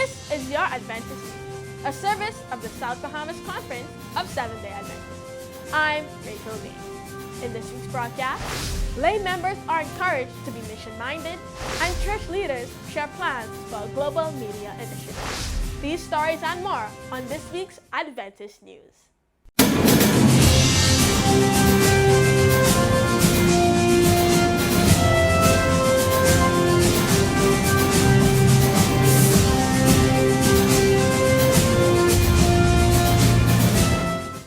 This is your Adventist News, a service of the South Bahamas Conference of Seventh-day Adventists. I'm Rachel Dean. In this week's broadcast, lay members are encouraged to be mission-minded, and church leaders share plans for a global media initiative. These stories and more on this week's Adventist News.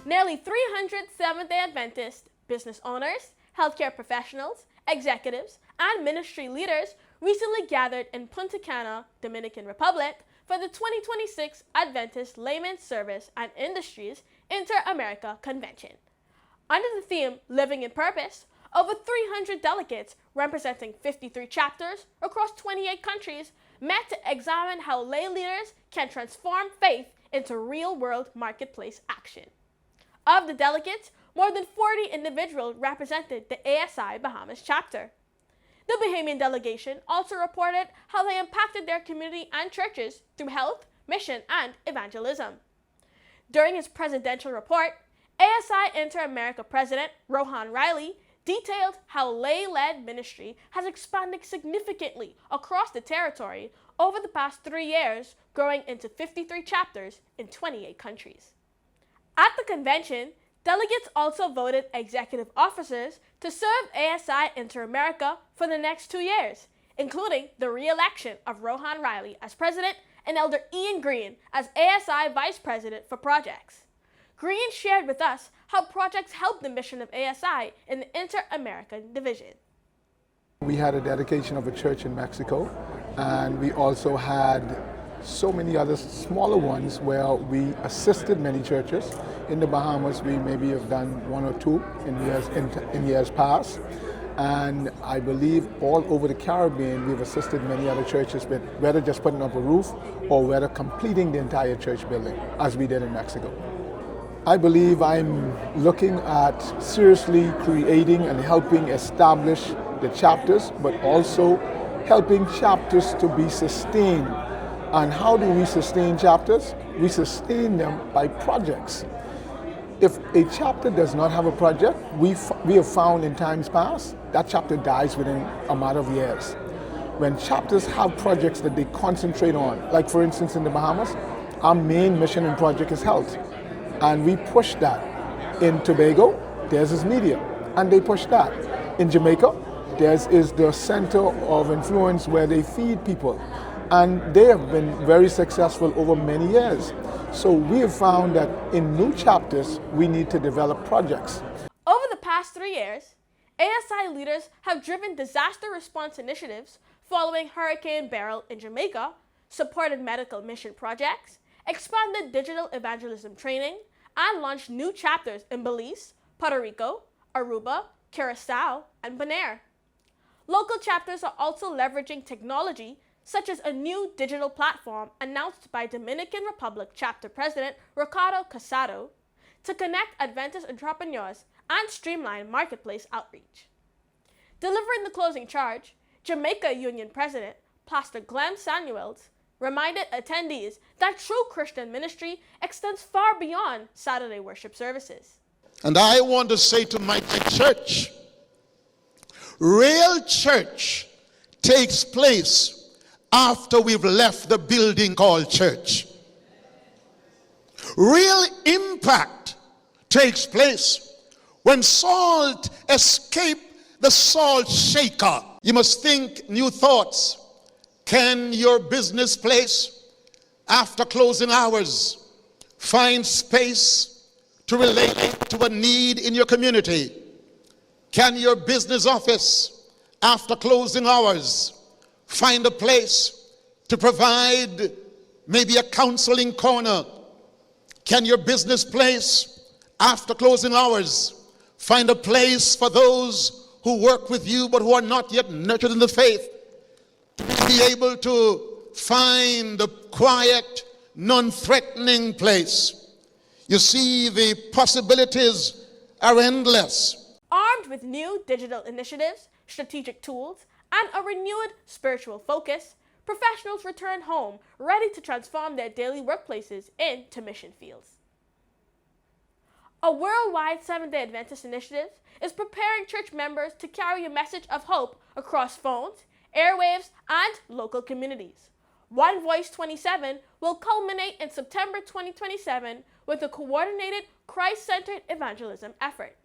Nearly 300 Seventh-day Adventist business owners, healthcare professionals, executives, and ministry leaders recently gathered in Punta Cana, Dominican Republic for the 2026 Adventist Laymen's Service and Industries Inter-America Convention. Under the theme Living in Purpose, over 300 delegates representing 53 chapters across 28 countries met to examine how lay leaders can transform faith into real-world marketplace action. Of the delegates, more than 40 individuals represented the ASI Bahamas chapter. The Bahamian delegation also reported how they impacted their community and churches through health, mission, and evangelism. During his presidential report, ASI Inter-America President Rohan Riley detailed how lay-led ministry has expanded significantly across the territory over the past 3 years, growing into 53 chapters in 28 countries. At the convention, delegates also voted executive officers to serve ASI Inter-America for the next 2 years, including the re-election of Rohan Riley as president and Elder Ian Green as ASI vice president for projects. Green shared with us how projects helped the mission of ASI in the Inter-American division. We had a dedication of a church in Mexico, and we also had so many other smaller ones where we assisted many churches. In the Bahamas, we maybe have done 1 or 2 in years past. And I believe all over the Caribbean, we've assisted many other churches with whether just putting up a roof or whether completing the entire church building, as we did in Mexico. I believe I'm looking at seriously creating and helping establish the chapters, but also helping chapters to be sustained. And how do we sustain chapters? We sustain them by projects. If a chapter does not have a project, we have found in times past, that chapter dies within a matter of years. When chapters have projects that they concentrate on, like for instance in the Bahamas, our main mission and project is health. And we push that. In Tobago, theirs is media, and they push that. In Jamaica, theirs is the center of influence where they feed people. And they have been very successful over many years. So we have found that in new chapters, we need to develop projects. Over the past 3 years, ASI leaders have driven disaster response initiatives following Hurricane Beryl in Jamaica, supported medical mission projects, expanded digital evangelism training, and launched new chapters in Belize, Puerto Rico, Aruba, Curacao, and Bonaire. Local chapters are also leveraging technology such as a new digital platform announced by Dominican Republic Chapter President Ricardo Casado to connect Adventist entrepreneurs and streamline marketplace outreach. Delivering the closing charge, Jamaica Union President Pastor Glenn Samuels reminded attendees that true Christian ministry extends far beyond Saturday worship services. And I want to say to my church, real church takes place after we've left the building called church. Real impact takes place when salt escapes the salt shaker. You must think new thoughts. Can your business place, after closing hours, find space to relate to a need in your community? Can your business office, after closing hours, find a place to provide maybe a counseling corner? Can your business place, after closing hours, find a place for those who work with you but who are not yet nurtured in the faith, to be able to find a quiet, non-threatening place? You see, the possibilities are endless. Armed with new digital initiatives, strategic tools, and a renewed spiritual focus, professionals return home ready to transform their daily workplaces into mission fields. A worldwide Seventh-day Adventist initiative is preparing church members to carry a message of hope across phones, airwaves, and local communities. One Voice 27 will culminate in September 2027 with a coordinated, Christ-centered evangelism effort.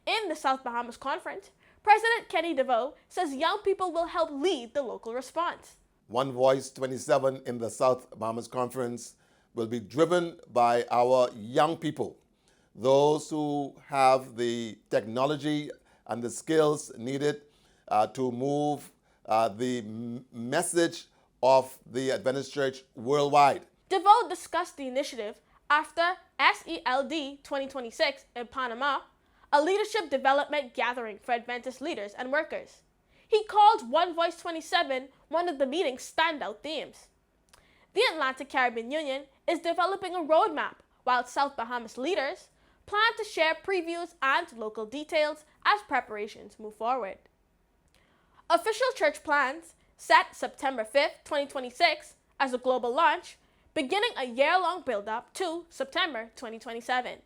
In the South Bahamas Conference, President Kenny DeVoe says young people will help lead the local response. One Voice 27 in the South Bahamas Conference will be driven by our young people, those who have the technology and the skills needed to move the message of the Adventist Church worldwide. DeVoe discussed the initiative after SELD 2026 in Panama, a leadership development gathering for Adventist leaders and workers. He called One Voice 27 one of the meeting's standout themes. The Atlantic Caribbean Union is developing a roadmap, while South Bahamas leaders plan to share previews and local details as preparations move forward. Official church plans set September 5th, 2026 as a global launch, beginning a year-long build-up to September 2027.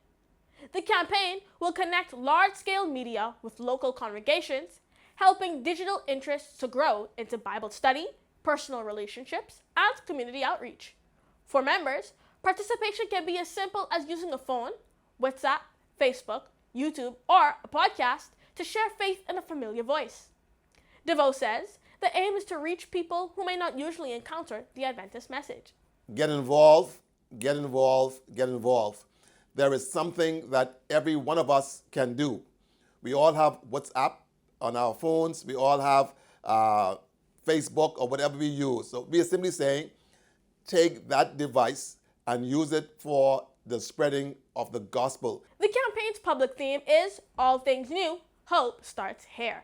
The campaign will connect large-scale media with local congregations, helping digital interests to grow into Bible study, personal relationships, and community outreach. For members, participation can be as simple as using a phone, WhatsApp, Facebook, YouTube, or a podcast to share faith in a familiar voice. DeVoe says the aim is to reach people who may not usually encounter the Adventist message. Get involved, get involved, get involved. There is something that every one of us can do. We all have WhatsApp on our phones. We all have Facebook or whatever we use. So we are simply saying, take that device and use it for the spreading of the gospel. The campaign's public theme is All Things New, Hope Starts Here.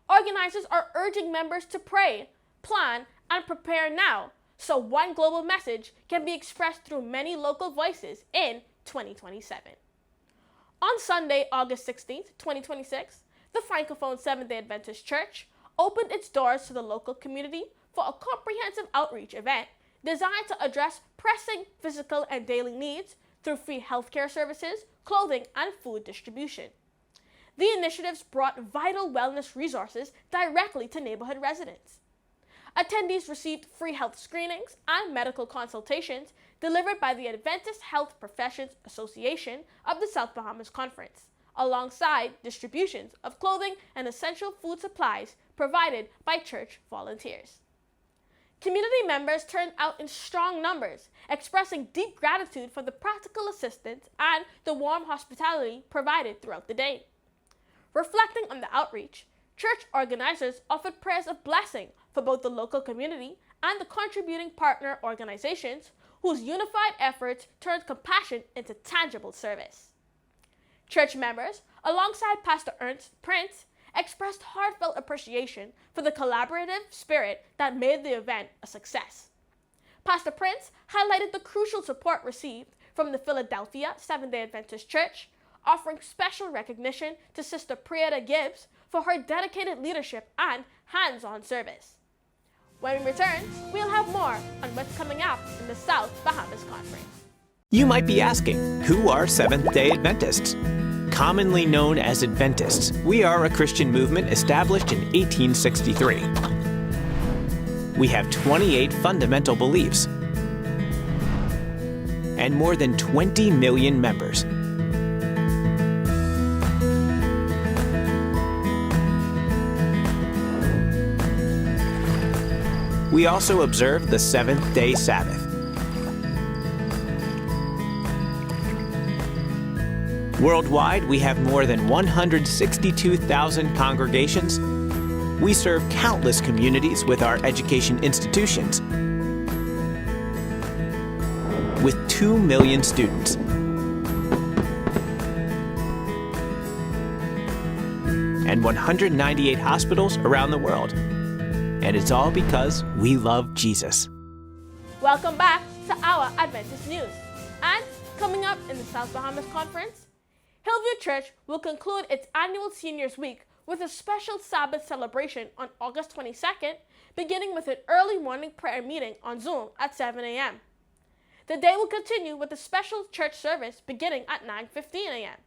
Organizers are urging members to pray, plan, and prepare now so one global message can be expressed through many local voices in 2027. On Sunday, August 16th, 2026, the Francophone Seventh-day Adventist Church opened its doors to the local community for a comprehensive outreach event designed to address pressing physical and daily needs through free healthcare services, clothing, and food distribution. The initiatives brought vital wellness resources directly to neighborhood residents. Attendees received free health screenings and medical consultations delivered by the Adventist Health Professions Association of the South Bahamas Conference, alongside distributions of clothing and essential food supplies provided by church volunteers. Community members turned out in strong numbers, expressing deep gratitude for the practical assistance and the warm hospitality provided throughout the day. Reflecting on the outreach, church organizers offered prayers of blessing for both the local community and the contributing partner organizations whose unified efforts turned compassion into tangible service. Church members, alongside Pastor Ernst Prince, expressed heartfelt appreciation for the collaborative spirit that made the event a success. Pastor Prince highlighted the crucial support received from the Philadelphia Seventh-day Adventist Church, offering special recognition to Sister Prieta Gibbs for her dedicated leadership and hands-on service. When we return, we'll have more on what's coming up in the South Bahamas Conference. You might be asking, who are Seventh-day Adventists? Commonly known as Adventists, we are a Christian movement established in 1863. We have 28 fundamental beliefs and more than 20 million members. We also observe the seventh-day Sabbath. Worldwide, we have more than 162,000 congregations. We serve countless communities with our education institutions, with 2 million students. And 198 hospitals around the world. And it's all because we love Jesus. Welcome back to our Adventist News. And coming up in the South Bahamas Conference, Hillview Church will conclude its annual Seniors Week with a special Sabbath celebration on August 22nd beginning with an early morning prayer meeting on Zoom at 7 a.m. The day will continue with a special church service beginning at 9:15 a.m.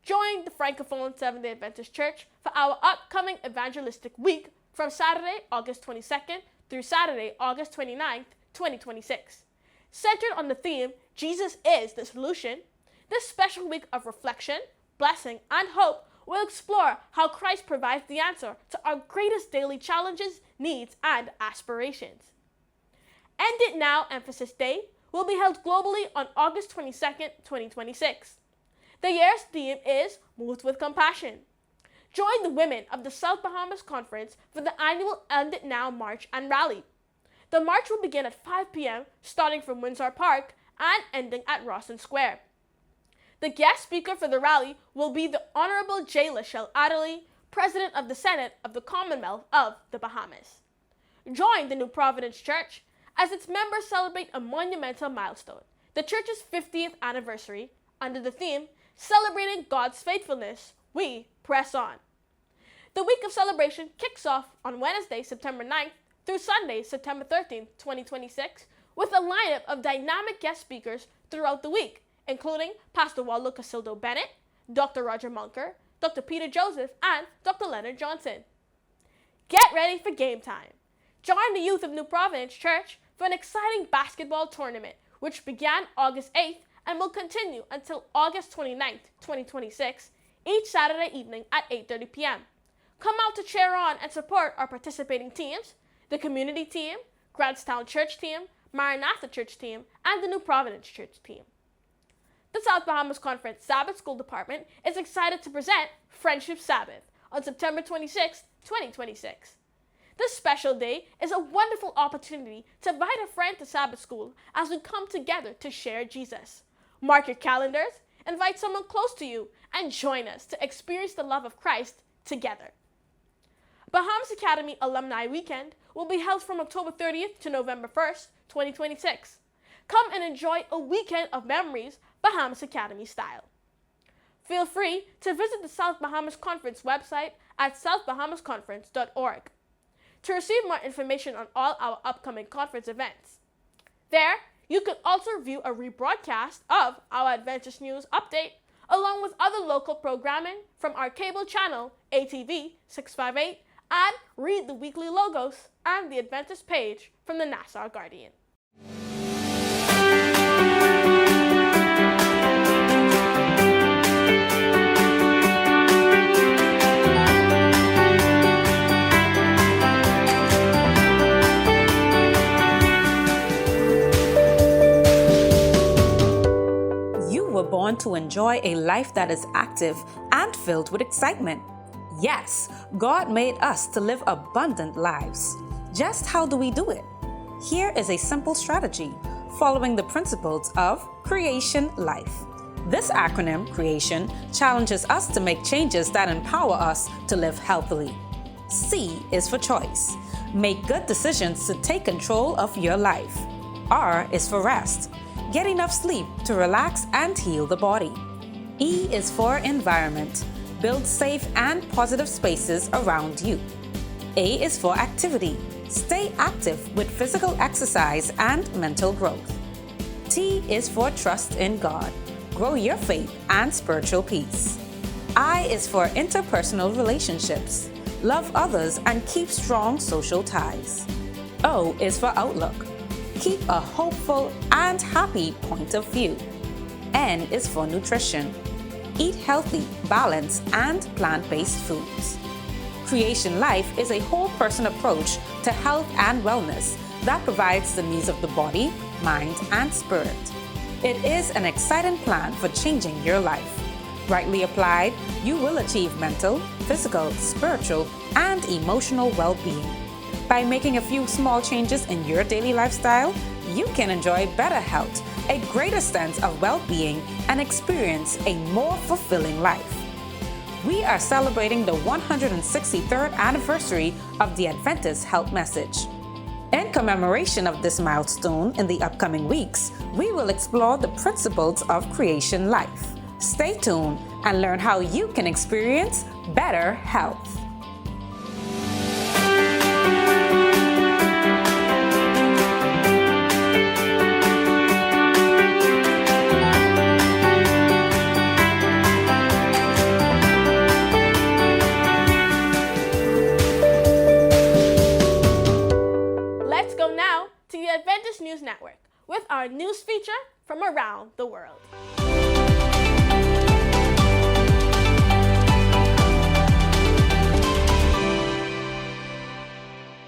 Join the Francophone Seventh-day Adventist Church for our upcoming Evangelistic Week from Saturday, August 22nd through Saturday, August 29th, 2026. Centered on the theme, Jesus is the Solution, this special week of reflection, blessing, and hope will explore how Christ provides the answer to our greatest daily challenges, needs, and aspirations. End It Now Emphasis Day will be held globally on August 22nd, 2026. The year's theme is Moved with Compassion. Join the women of the South Bahamas Conference for the annual End It Now March and Rally. The march will begin at 5 p.m., starting from Windsor Park and ending at Rawson Square. The guest speaker for the rally will be the Honorable J. Lachelle Adderley, President of the Senate of the Commonwealth of the Bahamas. Join the New Providence Church as its members celebrate a monumental milestone, the church's 50th anniversary, under the theme, Celebrating God's Faithfulness, We Press On. The week of celebration kicks off on Wednesday, September 9th through Sunday, September 13th, 2026, with a lineup of dynamic guest speakers throughout the week, including Pastor Waldo Casildo Bennett, Dr. Roger Munker, Dr. Peter Joseph, and Dr. Leonard Johnson. Get ready for game time. Join the youth of New Providence Church for an exciting basketball tournament, which began August 8th and will continue until August 29th, 2026, each Saturday evening at 8:30 p.m. Come out to cheer on and support our participating teams, the community team, Grantstown Church team, Maranatha Church team, and the New Providence Church team. The South Bahamas Conference Sabbath School Department is excited to present Friendship Sabbath on September 26, 2026. This special day is a wonderful opportunity to invite a friend to Sabbath School as we come together to share Jesus. Mark your calendars, invite someone close to you, and join us to experience the love of Christ together. Bahamas Academy Alumni Weekend will be held from October 30th to November 1st, 2026. Come and enjoy a weekend of memories Bahamas Academy style. Feel free to visit the South Bahamas Conference website at southbahamasconference.org to receive more information on all our upcoming conference events. There, you can also view a rebroadcast of our Adventist News Update, along with other local programming from our cable channel, ATV 658, and read the weekly logos and the Adventist page from the Nassau Guardian. Born to enjoy a life that is active and filled with excitement. Yes, God made us to live abundant lives. Just how do we do it? Here is a simple strategy, following the principles of Creation Life. This acronym, Creation, challenges us to make changes that empower us to live healthily. C is for choice. Make good decisions to take control of your life. R is for rest. Get enough sleep to relax and heal the body. E is for environment. Build safe and positive spaces around you. A is for activity. Stay active with physical exercise and mental growth. T is for trust in God. Grow your faith and spiritual peace. I is for interpersonal relationships. Love others and keep strong social ties. O is for outlook. Keep a hopeful and happy point of view. N is for nutrition. Eat healthy, balanced, and plant-based foods. Creation Life is a whole person approach to health and wellness that provides the needs of the body, mind, and spirit. It is an exciting plan for changing your life. Rightly applied, you will achieve mental, physical, spiritual, and emotional well-being. By making a few small changes in your daily lifestyle, you can enjoy better health, a greater sense of well-being, and experience a more fulfilling life. We are celebrating the 163rd anniversary of the Adventist Health Message. In commemoration of this milestone in the upcoming weeks, we will explore the principles of Creation Life. Stay tuned and learn how you can experience better health. Adventist News Network with our news feature from around the world.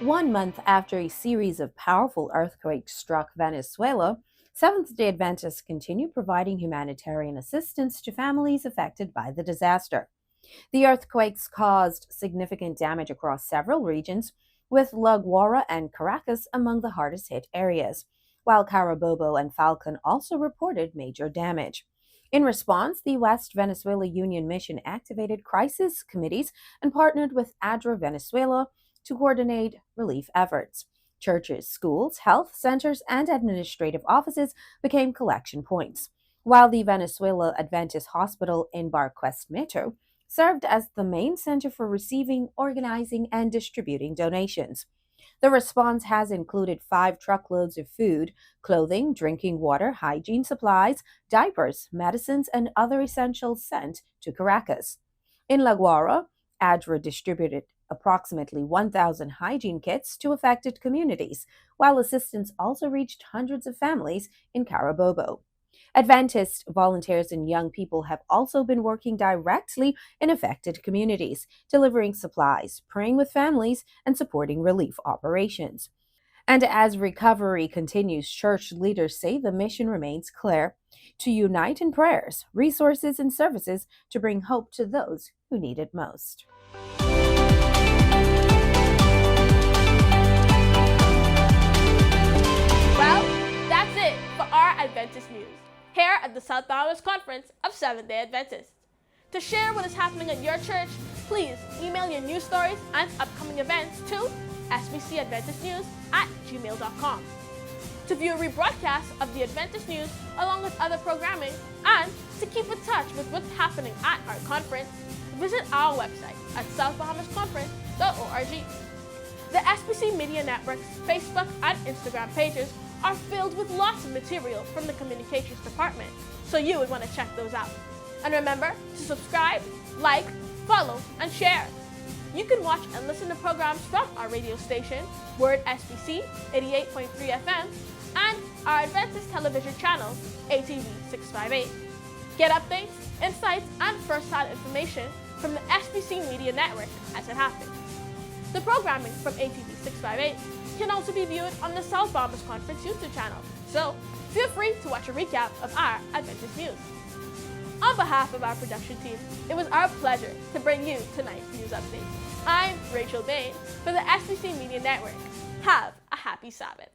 One month after a series of powerful earthquakes struck Venezuela, Seventh-day Adventists continue providing humanitarian assistance to families affected by the disaster. The earthquakes caused significant damage across several regions, with La Guaira and Caracas among the hardest hit areas, while Carabobo and Falcon also reported major damage. In response, the West Venezuela Union Mission activated crisis committees and partnered with ADRA Venezuela to coordinate relief efforts. Churches, schools, health centers, and administrative offices became collection points, while the Venezuela Adventist Hospital in Barquisimeto served as the main center for receiving, organizing, and distributing donations. The response has included 5 truckloads of food, clothing, drinking water, hygiene supplies, diapers, medicines, and other essentials sent to Caracas. In La Guaira, ADRA distributed approximately 1,000 hygiene kits to affected communities, while assistance also reached hundreds of families in Carabobo. Adventist volunteers and young people have also been working directly in affected communities, delivering supplies, praying with families, and supporting relief operations. And as recovery continues, church leaders say the mission remains clear: to unite in prayers, resources, and services to bring hope to those who need it most. Well, that's it for our Adventist news here at the South Bahamas Conference of Seventh-day Adventists. To share what is happening at your church, please email your news stories and upcoming events to sbcadventistnews@gmail.com. To view a rebroadcast of the Adventist news along with other programming and to keep in touch with what's happening at our conference, visit our website at southbahamasconference.org. The SBC Media Network's Facebook and Instagram pages are filled with lots of material from the communications department, so you would want to check those out. And remember to subscribe, like, follow, and share. You can watch and listen to programs from our radio station, Word SBC 88.3 FM, and our Adventist television channel, ATV 658. Get updates, insights, and first-hand information from the SBC Media Network as it happens. The programming from ATV 658 can also be viewed on the South Bahamas Conference YouTube channel, so feel free to watch a recap of our Adventist news. On behalf of our production team, it was our pleasure to bring you tonight's news update. I'm Rachel Bain for the SBC Media Network. Have a happy Sabbath.